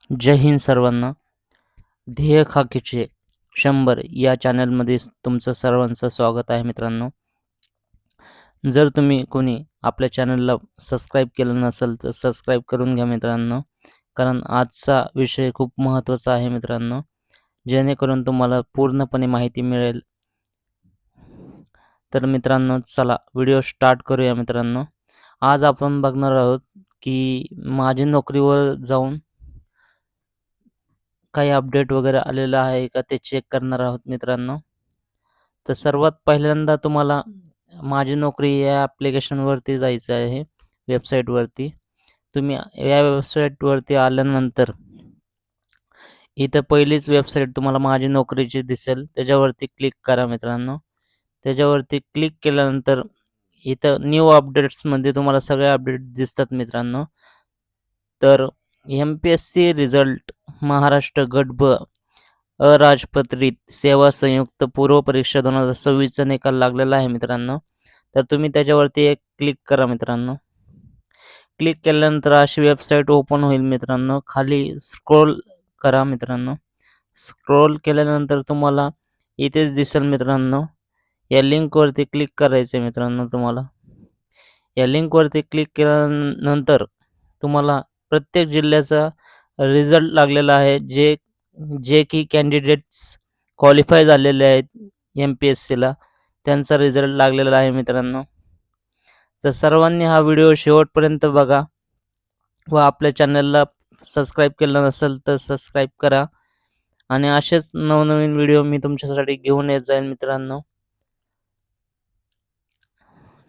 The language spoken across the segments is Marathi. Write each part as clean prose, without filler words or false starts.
जय हिंद सर्वांना. ध्येय खाकीचे 100 या चॅनलमध्ये तुमचं सर्वांचं स्वागत आहे मित्रांनो. जर तुम्ही कोणी आपल्या चॅनलला सबस्क्राईब केलं नसेल तर सबस्क्राईब करून घ्या मित्रांनो. कारण आजचा विषय खूप महत्त्वाचा आहे मित्रांनो. जेणेकरून तुम्हाला पूर्णपणे माहिती मिळेल. तर मित्रांनो चला व्हिडिओ स्टार्ट करूया मित्रांनो. आज आपण बघणार आहोत की माझी नोकरीवर जाऊन काही अपडेट वगैरे आलेलं आहे का ते चेक करणार आहोत मित्रांनो. तर सर्वात पहिल्यांदा तुम्हाला माझी नोकरी या ॲप्लिकेशनवरती जायचं आहे, वेबसाईटवरती. तुम्ही या वेबसाईटवरती आल्यानंतर इथं पहिलीच वेबसाईट तुम्हाला माझी नोकरीची दिसेल, त्याच्यावरती क्लिक करा मित्रांनो. त्याच्यावरती क्लिक केल्यानंतर इथं न्यू अपडेट्समध्ये तुम्हाला सगळे अपडेट दिसतात मित्रांनो. तर एम-पी-एस-सी रिझल्ट महाराष्ट्र गट ब अराजपत्रित सेवा संयुक्त पूर्व परीक्षा 2026चा निकाल लागलेला आहे मित्रांनो. तर तुम्ही त्याच्यावरती एक क्लिक करा मित्रांनो. क्लिक केल्यानंतर अशी वेबसाईट ओपन होईल मित्रांनो. खाली स्क्रोल करा मित्रांनो. स्क्रोल केल्यानंतर तुम्हाला इथेच दिसेल मित्रांनो. या लिंकवरती क्लिक करायचं आहे मित्रांनो तुम्हाला. या लिंकवरती क्लिक केल्यानंतर तुम्हाला प्रत्येक जिल्ह्याचा रिझल्ट लागलेला आहे. जे जे की कॅन्डिडेट्स क्वालिफाय झालेले आहेत एम-पी-एस-सीला त्यांचा रिझल्ट लागलेला आहे मित्रांनो. तर सर्वांनी हा व्हिडिओ शेवटपर्यंत बघा व आपल्या चॅनलला सबस्क्राईब केलं नसेल तर सबस्क्राईब करा आणि असेच नवनवीन व्हिडिओ मी तुमच्यासाठी घेऊन येत जाईन मित्रांनो.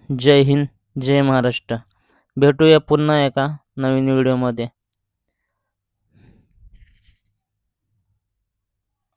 जय हिंद, जय महाराष्ट्र. भेटूया पुन्हा एका नवीन व्हिडिओमध्ये.